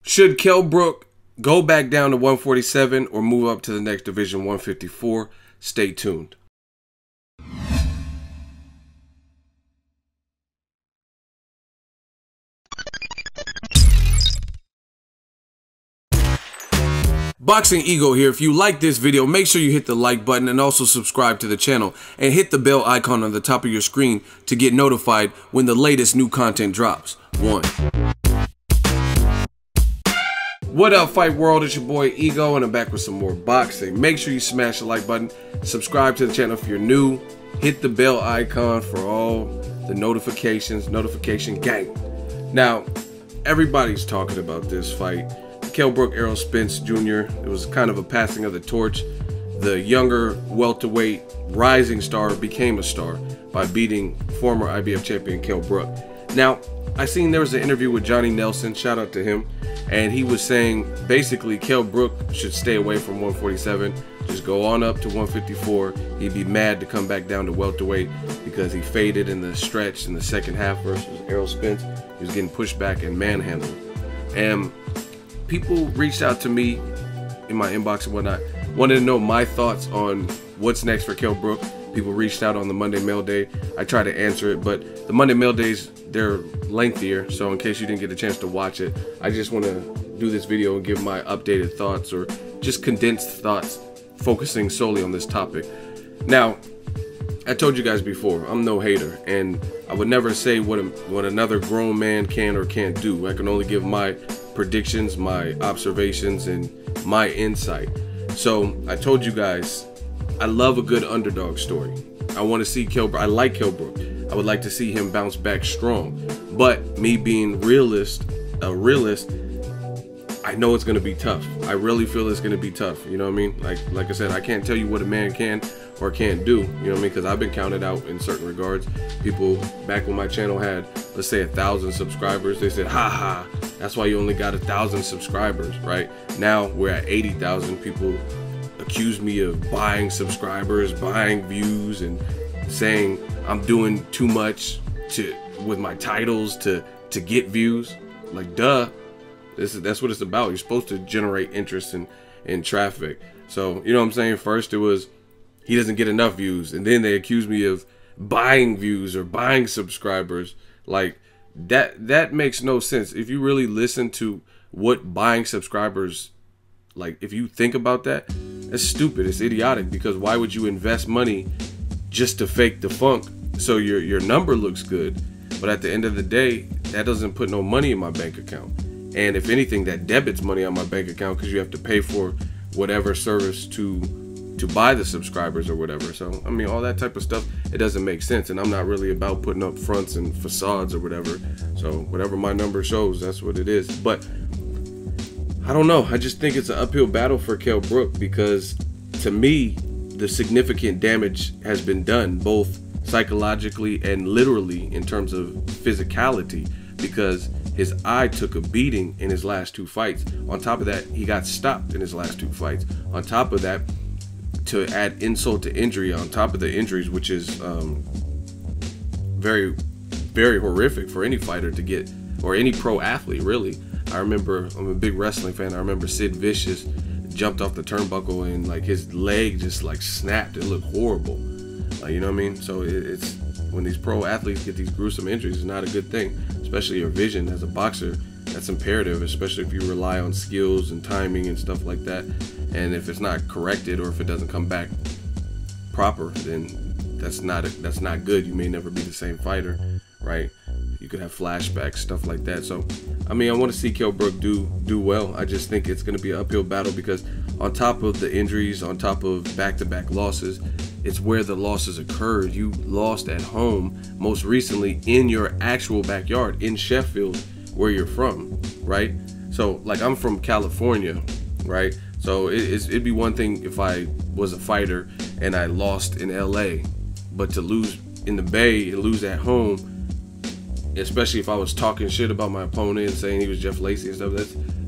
Should Kell Brook go back down to 147 or move up to the next division, 154? Stay tuned. Boxingego here. If you like this video, make sure you hit the like button and also subscribe to the channel and hit the bell icon on the top of your screen to get notified when the latest new content drops. 1. What up, Fight World? It's your boy Ego, and I'm back with some more boxing. Make sure you smash the like button, subscribe to the channel if you're new, hit the bell icon for all the notifications, notification gang. Now, everybody's talking about this fight. Kell Brook, Errol Spence Jr. It was kind of a passing of the torch. The younger welterweight rising star became a star by beating former IBF champion Kell Brook. Now, I seen there was an interview with Johnny Nelson, shout out to him, and he was saying basically Kell Brook should stay away from 147, just go on up to 154. He'd be mad to come back down to welterweight because he faded in the stretch in the second half versus Errol Spence. He was getting pushed back and manhandled. And people reached out to me in my inbox and whatnot, wanted to know my thoughts on what's next for Kell Brook. People reached out on the Monday Mail Day. I tried to answer it, but the Monday Mail Days, they're lengthier, so in case you didn't get a chance to watch it, I just want to do this video and give my updated thoughts, or just condensed thoughts focusing solely on this topic. Now, I told you guys before, I'm no hater, and I would never say what another grown man can or can't do. I can only give my predictions, my observations, and my insight. So I told you guys, I love a good underdog story. I want to see Kell Brook. I like Kell Brook. I would like to see him bounce back strong. But me being a realist, I know it's going to be tough. I really feel it's going to be tough. You know what I mean? Like I said, I can't tell you what a man can or can't do. You know what I mean? Because I've been counted out in certain regards. People back when my channel had, let's say, 1,000 subscribers, they said, ha ha, that's why you only got 1,000 subscribers, right? Now we're at 80,000. People accuse me of buying subscribers, buying views, and saying I'm doing too much with my titles to get views. Like, duh. That's what it's about. You're supposed to generate interest in traffic. So, you know what I'm saying? First it was he doesn't get enough views, and then they accuse me of buying views or buying subscribers. Like, that makes no sense. If you really listen to what buying subscribers, like, if you think about that, that's stupid. It's idiotic, because why would you invest money just to fake the funk so your number looks good? But at the end of the day, that doesn't put no money in my bank account. And if anything, that debits money on my bank account, because you have to pay for whatever service to buy the subscribers or whatever. So, I mean, all that type of stuff, it doesn't make sense. And I'm not really about putting up fronts and facades or whatever. So whatever my number shows, that's what it is. But I don't know. I just think it's an uphill battle for Kell Brook, because to me, the significant damage has been done, both psychologically and literally in terms of physicality, because his eye took a beating in his last 2 fights. On top of that, he got stopped in his last 2 fights. On top of that, to add insult to injury, on top of the injuries, which is very, very horrific for any fighter to get, or any pro athlete, really. I remember, I'm a big wrestling fan, I remember Sid Vicious jumped off the turnbuckle and like his leg just like snapped. It looked horrible. Like, you know what I mean? So it's when these pro athletes get these gruesome injuries, it's not a good thing, especially your vision as a boxer. That's imperative, especially if you rely on skills and timing and stuff like that. And if it's not corrected, or if it doesn't come back proper, then that's not good. You may never be the same fighter, right? You could have flashbacks, stuff like that. So, I mean, I want to see Kell Brook do well. I just think it's going to be an uphill battle, because on top of the injuries, on top of back-to-back losses, it's where the losses occurred. You lost at home, most recently in your actual backyard in Sheffield, where you're from, right? So, like, I'm from California, right? So it'd be one thing if I was a fighter and I lost in LA, but to lose in the Bay and lose at home, especially if I was talking shit about my opponent and saying he was Jeff Lacey and stuff,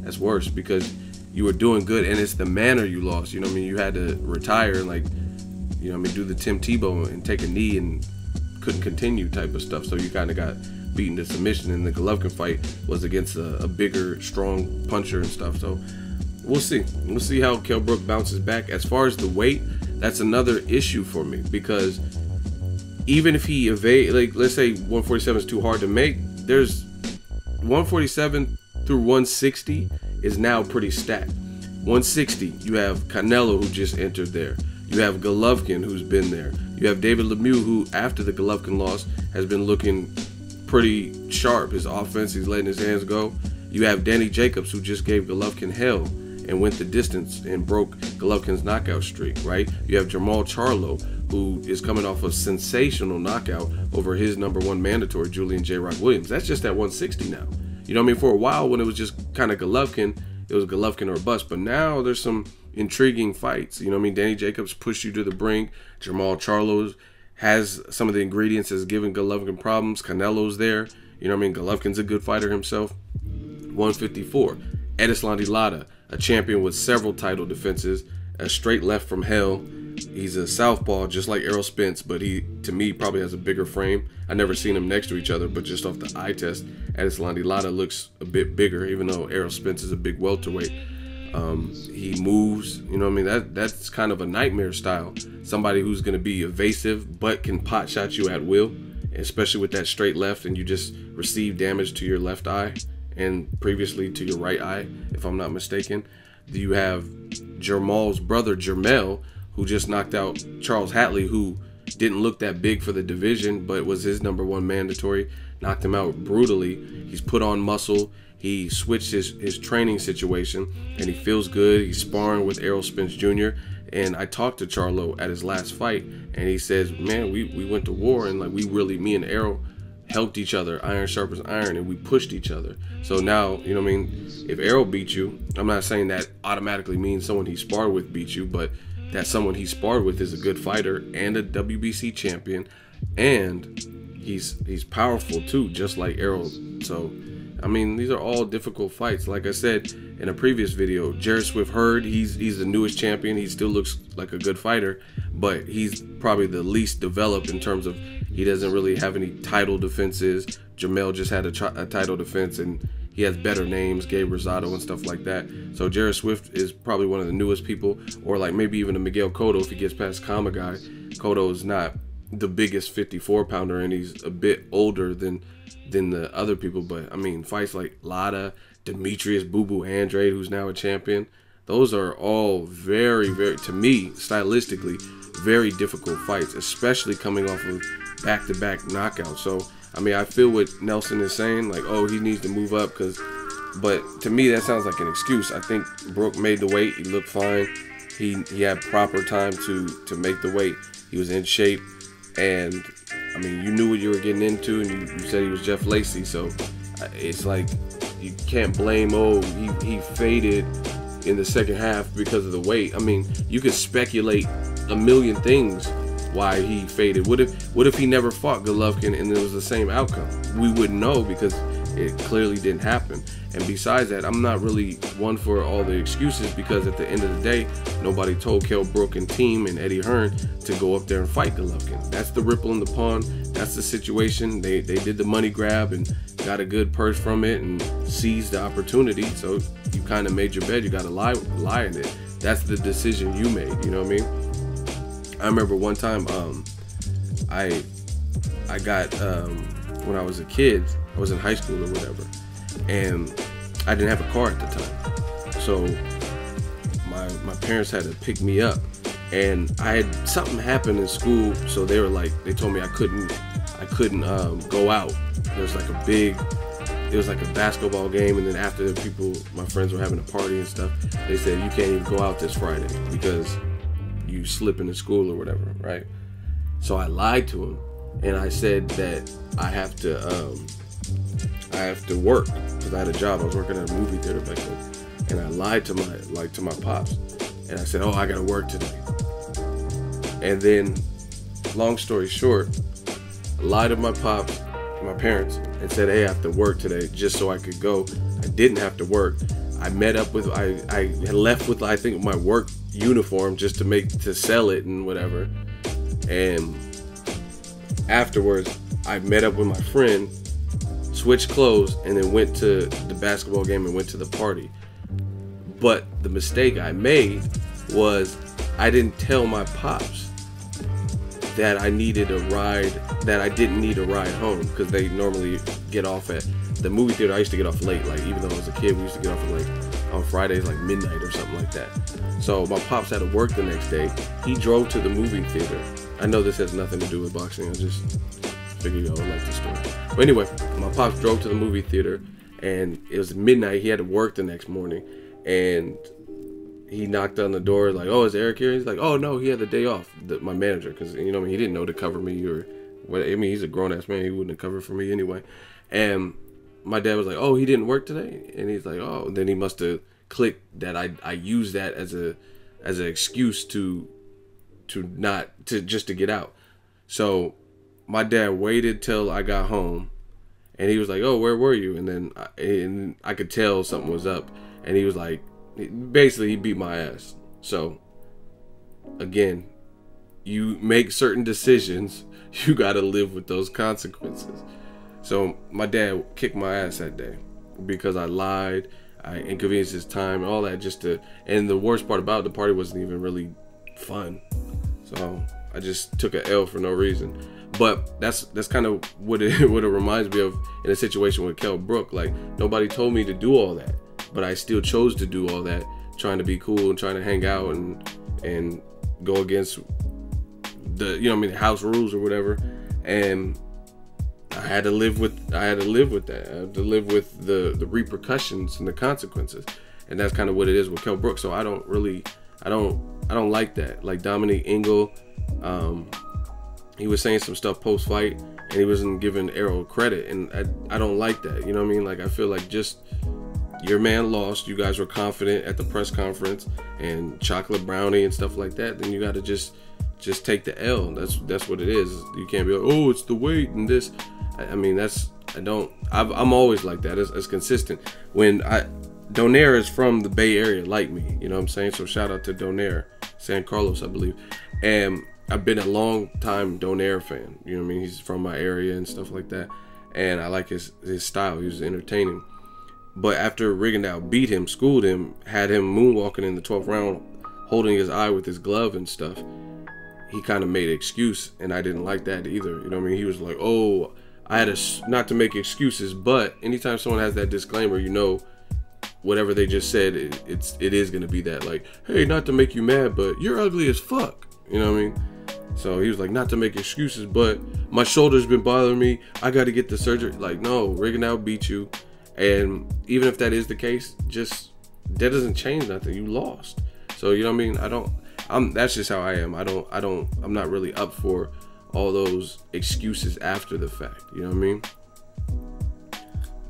that's worse, because you were doing good, and it's the manner you lost. You know what I mean? You had to retire and, like, you know what I mean, do the Tim Tebow and take a knee and couldn't continue type of stuff. So you kind of got beaten to submission, and the Golovkin fight was against a bigger, strong puncher and stuff. So we'll see. We'll see how Kell Brook bounces back. As far as the weight, that's another issue for me, because even if he like, let's say 147 is too hard to make, there's 147 through 160 is now pretty stacked. 160, you have Canelo, who just entered there. You have Golovkin, who's been there. You have David Lemieux, who after the Golovkin loss has been looking pretty sharp. His offense, he's letting his hands go. You have Danny Jacobs, who just gave Golovkin hell and went the distance and broke Golovkin's knockout streak, right? You have Jermall Charlo, who is coming off a sensational knockout over his #1 mandatory, Julian J. Rock Williams. That's just at 160 now. You know what I mean? For a while, when it was just kind of Golovkin, it was Golovkin or bust. But now there's some intriguing fights. You know what I mean? Danny Jacobs pushed you to the brink. Jermall Charlo has some of the ingredients that's giving Golovkin problems. Canelo's there. You know what I mean? Golovkin's a good fighter himself. 154. Erislandy Lara, a champion with several title defenses, a straight left from hell. He's a southpaw, just like Errol Spence, but he, to me, probably has a bigger frame. I never seen them next to each other, but just off the eye test, Erislandy Lara looks a bit bigger, even though Errol Spence is a big welterweight. He moves, you know what I mean? That's kind of a nightmare style. Somebody who's going to be evasive, but can pot shot you at will, especially with that straight left, and you just receive damage to your left eye and previously to your right eye, if I'm not mistaken. You have Jermall's brother, Jermell, who just knocked out Charles Hatley, who didn't look that big for the division, but was his #1 mandatory. Knocked him out brutally. He's put on muscle. He switched his training situation, and he feels good. He's sparring with Errol Spence Jr. And I talked to Charlo at his last fight, and he says, man, we went to war, and like me and Errol helped each other, iron sharpens iron, and we pushed each other. So now, you know what I mean, if Errol beat you, I'm not saying that automatically means someone he sparred with beat you, but that someone he sparred with is a good fighter and a WBC champion, and he's powerful too, just like Errol. So I mean, these are all difficult fights. Like I said in a previous video, Jared Swift Hurd, he's the newest champion. He still looks like a good fighter, but he's probably the least developed in terms of he doesn't really have any title defenses. Jermell just had a title defense, and he has better names, Gabe Rosado and stuff like that. So Jared Swift is probably one of the newest people, or like maybe even a Miguel Cotto if he gets past Kamagai. Cotto is not the biggest 54-pounder, and he's a bit older than the other people. But I mean, fights like Lada, Demetrius Boo Boo Andrade, who's now a champion, those are all very, very, to me, stylistically, very difficult fights, especially coming off of back-to-back knockouts. So I mean, I feel what Nelson is saying, like, oh, he needs to move up, but to me that sounds like an excuse. I think Brook made the weight. He looked fine. He had proper time to make the weight. He was in shape, and I mean, you knew what you were getting into, and you said he was Jeff Lacey, so it's like you can't blame, oh, he faded in the second half because of the weight. I mean, you could speculate a million things why he faded. What if he never fought Golovkin and it was the same outcome? We wouldn't know, because it clearly didn't happen. And besides that, I'm not really one for all the excuses, because at the end of the day, nobody told Kell Brook and team and Eddie Hearn to go up there and fight Golovkin. That's the ripple in the pond. That's the situation. They did the money grab and got a good purse from it and seized the opportunity. So you kind of made your bed. You got to lie in it. That's the decision you made. You know what I mean? I remember one time I got when I was a kid, I was in high school or whatever, and I didn't have a car at the time, so my parents had to pick me up, and I had something happen in school, so they told me I couldn't go out. There was like it was like a basketball game, and then after my friends were having a party and stuff, they said you can't even go out this Friday because you slip into school or whatever, right? So I lied to him, and I said that I have to work because I had a job. I was working at a movie theater back then, and I lied to my pops, and I said, oh, I gotta work today. And then, long story short, I lied to my pops, my parents, and said, hey, I have to work today, just so I could go. I didn't have to work. I had left with, I think, my work uniform just to sell it and whatever. And afterwards, I met up with my friend switched clothes, and then went to the basketball game and went to the party. But the mistake I made was I didn't tell my pops that I needed a ride, that I didn't need a ride home, because they normally get off at the movie theater. I used to get off late, like even though I was a kid, we used to get off like on Fridays, like midnight or something like that. So my pops had to work the next day. He drove to the movie theater. I know this has nothing to do with boxing. I just figured y'all would like the story. But anyway, my pops drove to the movie theater, and it was midnight. He had to work the next morning, and he knocked on the door like, "Oh, is Eric here?" He's like, "Oh no, he had the day off." My manager, because you know, he didn't know to cover me or what. I mean, he's a grown ass man. He wouldn't have covered for me anyway. And my dad was like, "Oh, he didn't work today," and he's like, "Oh." And then he must have clicked that I used that as an excuse to get out. So my dad waited till I got home, and he was like, "Oh, where were you?" And then I could tell something was up, and he was like, basically he beat my ass. So again, you make certain decisions, you gotta live with those consequences. So my dad kicked my ass that day because I lied, I inconvenienced his time and all that and the worst part about it, the party wasn't even really fun. So I just took an L for no reason. But that's kind of what it reminds me of in a situation with Kell Brook. Like, nobody told me to do all that, but I still chose to do all that, trying to be cool and trying to hang out and go against the, house rules or whatever. And I had to live with that. I had to live with the repercussions and the consequences. And that's kind of what it is with Kell Brook. So I don't like that. Like Dominic Ingle, he was saying some stuff post fight and he wasn't giving Errol credit, and I don't like that. You know what I mean? Like, I feel like just your man lost, you guys were confident at the press conference and chocolate brownie and stuff like that, then you got to just take the L. That's what it is. You can't be like, "Oh, it's the weight and this." I mean, I'm always like that. It's consistent. When Donaire is from the Bay Area like me, you know what I'm saying? So shout out to Donaire, San Carlos, I believe. And I've been a long time Donaire fan. You know what I mean? He's from my area and stuff like that. And I like his style. He was entertaining. But after Rigondeaux beat him, schooled him, had him moonwalking in the 12th round, holding his eye with his glove and stuff, he kind of made an excuse, and I didn't like that either. You know what I mean? He was like, "Oh, I had not to make excuses," but anytime someone has that disclaimer, whatever they just said, it is gonna be that, like, "Hey, not to make you mad, but you're ugly as fuck." You know what I mean? So he was like, "Not to make excuses, but my shoulder's been bothering me. I got to get the surgery." Like, no, Rigondeaux beat you, and even if that is the case, that doesn't change nothing. You lost. So you know what I mean? That's just how I am. I'm not really up for all those excuses after the fact. You know what I mean?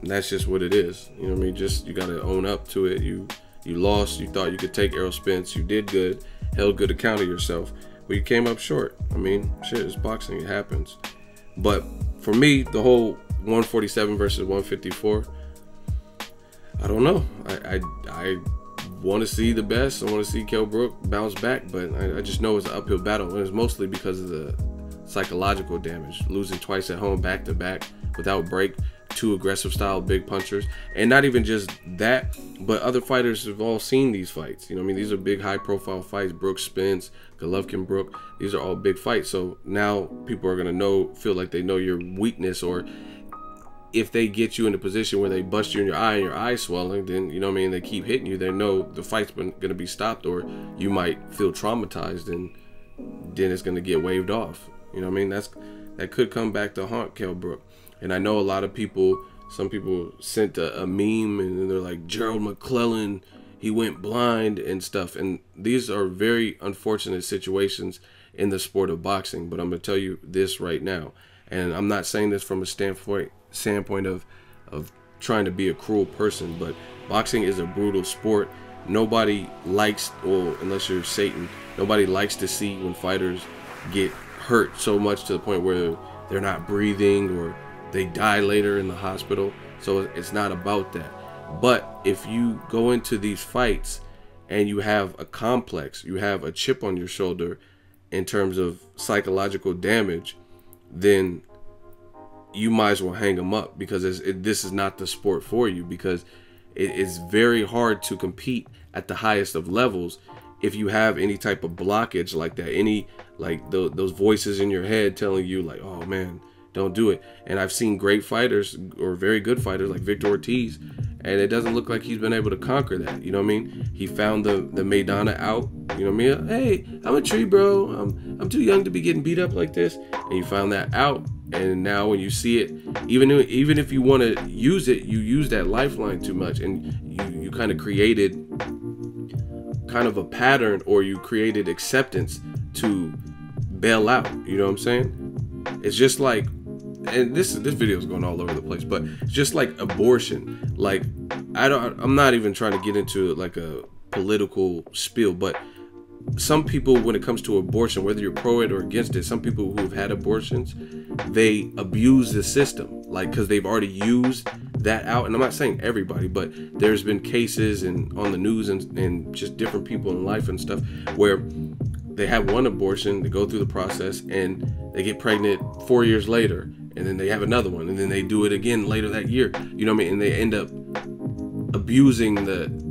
And that's just what it is. You know what I mean? You got to own up to it. You lost. You thought you could take Errol Spence. You did good. Held good account of yourself. But you came up short. I mean, shit, it's boxing. It happens. But for me, the whole 147 versus 154, I don't know. I want to see the best. I want to see Kell Brook bounce back, but I just know it's an uphill battle, and it's mostly because of the psychological damage. Losing twice at home back to back without break, 2 aggressive style big punchers, and not even just that, but other fighters have all seen these fights. You know what I mean? These are big high profile fights. Brook, Spence, Golovkin, Brook, these are all big fights. So now people are gonna feel like they know your weakness, or if they get you in a position where they bust you in your eye and your eye swelling, then, you know what I mean, they keep hitting you, they know the fight's gonna be stopped, or you might feel traumatized, and then it's gonna get waved off. You know what I mean? That could come back to haunt Kell Brook. And I know a lot of people, some people sent a meme and they're like, "Gerald McClellan, he went blind," and stuff. And these are very unfortunate situations in the sport of boxing. But I'm gonna tell you this right now, and I'm not saying this from a standpoint of trying to be a cruel person, but boxing is a brutal sport. Nobody likes, well, unless you're Satan, nobody likes to see when fighters get hurt so much to the point where they're not breathing or they die later in the hospital. So it's not about that. But if you go into these fights and you have a complex, you have a chip on your shoulder in terms of psychological damage, then you might as well hang him up, because this is not the sport for you, because it's very hard to compete at the highest of levels if you have any type of blockage like that, any like those voices in your head telling you like, oh man, don't do it. And I've seen great fighters or very good fighters like Victor Ortiz, and it doesn't look like he's been able to conquer that. You know what I mean? He found the Maidana out. You know what I mean? Hey, I'm a tree, bro. I'm too young to be getting beat up like this. And you found that out. And now when you see it, even if you want to use it, you use that lifeline too much, and you kind of created kind of a pattern, or you created acceptance to bail out. You know what I'm saying? It's just like, and this video is going all over the place, but it's just like abortion. Like, I'm not even trying to get into like a political spiel, but some people, when it comes to abortion, whether you're pro it or against it, some people who've had abortions, they abuse the system, like, because they've already used that out. And I'm not saying everybody, but there's been cases and on the news and just different people in life and stuff where they have one abortion, they go through the process, and they get pregnant 4 years later, and then they have another one, and then they do it again later that year. You know what I mean? And they end up abusing the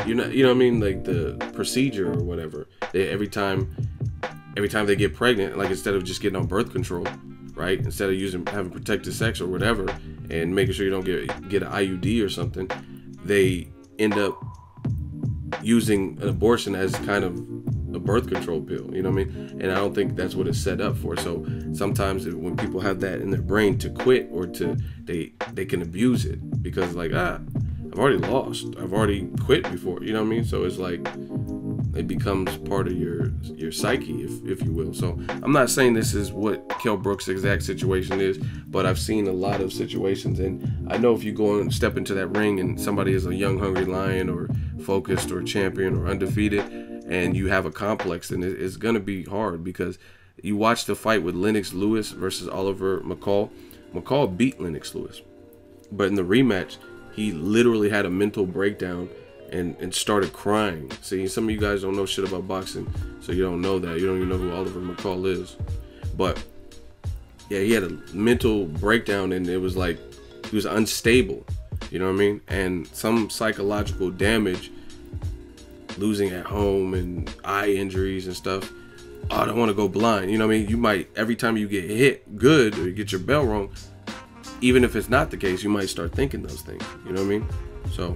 you know what I mean, like the procedure or whatever. Every time they get pregnant, like, instead of just getting on birth control, right? Instead of having protected sex or whatever, and making sure you don't get an IUD or something, they end up using an abortion as kind of a birth control pill. You know what I mean? And I don't think that's what it's set up for. So sometimes when people have that in their brain to quit, or they can abuse it, because like, I've already lost, I've already quit before, you know what I mean? So it's like, it becomes part of your psyche, if you will. So I'm not saying this is what Kell Brook's exact situation is, but I've seen a lot of situations, and I know if you go and step into that ring and somebody is a young hungry lion or focused or champion or undefeated, and you have a complex, then it's gonna be hard. Because you watch the fight with Lennox Lewis versus Oliver McCall. McCall beat Lennox Lewis, but in the rematch, he literally had a mental breakdown and started crying. See, some of you guys don't know shit about boxing, so you don't know that. You don't even know who Oliver McCall is. But yeah, he had a mental breakdown, and it was like he was unstable. You know what I mean? And some psychological damage, losing at home and eye injuries and stuff. Oh, I don't want to go blind. You know what I mean? You might, every time you get hit good or you get your bell rung, even if it's not the case, you might start thinking those things. You know what I mean? So,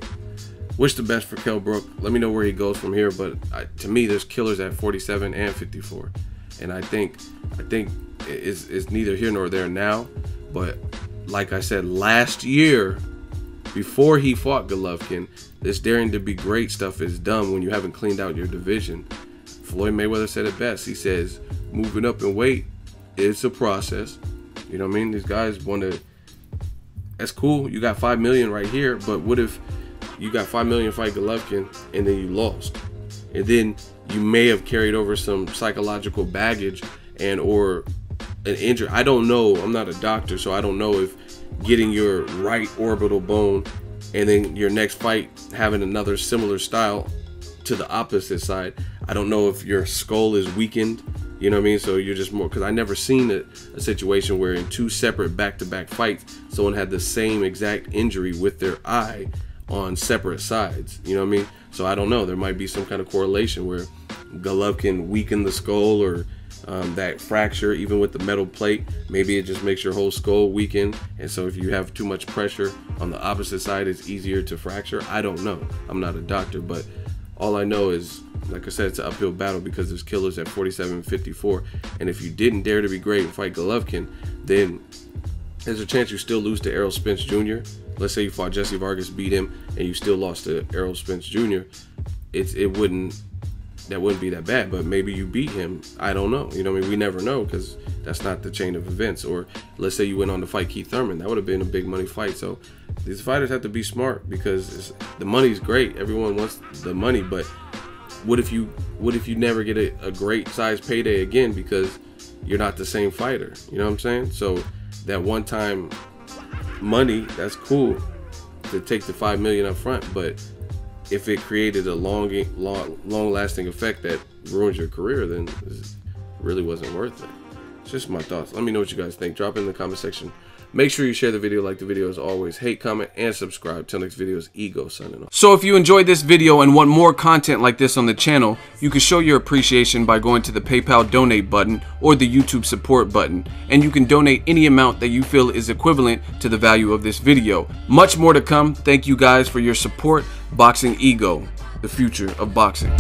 wish the best for Kell Brook. Let me know where he goes from here. But to me, there's killers at 47 and 54, and I think it's neither here nor there now. But like I said, last year, before he fought Golovkin, this daring to be great stuff is dumb when you haven't cleaned out your division. Floyd Mayweather said it best. He says, moving up in weight, it's a process. You know what I mean? These guys want to, that's cool. You got 5 million right here, but what if you got 5 million fight Golovkin and then you lost? And then you may have carried over some psychological baggage and or an injury. I don't know. I'm not a doctor, so I don't know if getting your right orbital bone and then your next fight having another similar style to the opposite side, I don't know if your skull is weakened. You know what I mean? So you're just more, because I never seen a situation where in 2 separate back-to-back fights, someone had the same exact injury with their eye on separate sides. You know what I mean? So I don't know. There might be some kind of correlation where Golovkin weakened the skull, or that fracture, even with the metal plate, maybe it just makes your whole skull weaken. And so if you have too much pressure on the opposite side, it's easier to fracture. I don't know. I'm not a doctor, but all I know is, like I said, it's an uphill battle because there's killers at 47 and 54. And if you didn't dare to be great and fight Golovkin, then there's a chance you still lose to Errol Spence Jr. Let's say you fought Jesse Vargas, beat him, and you still lost to Errol Spence Jr. That wouldn't be that bad, but maybe you beat him. I don't know. You know what I mean? We never know, because that's not the chain of events. Or let's say you went on to fight Keith Thurman. That would have been a big money fight. So these fighters have to be smart, because the money's great. Everyone wants the money, but what if you never get a great size payday again because you're not the same fighter? You know what I'm saying? So that one time money, that's cool to take the 5 million up front, but if it created a long lasting effect that ruins your career, then it really wasn't worth it. It's just my thoughts. Let me know what you guys think. Drop it in the comment section Make sure you share the video, like the video as always. Hate, comment, and subscribe. Till next video is Ego signing off. So if you enjoyed this video and want more content like this on the channel, you can show your appreciation by going to the PayPal donate button or the YouTube support button. And you can donate any amount that you feel is equivalent to the value of this video. Much more to come. Thank you guys for your support. Boxingego, the future of boxing.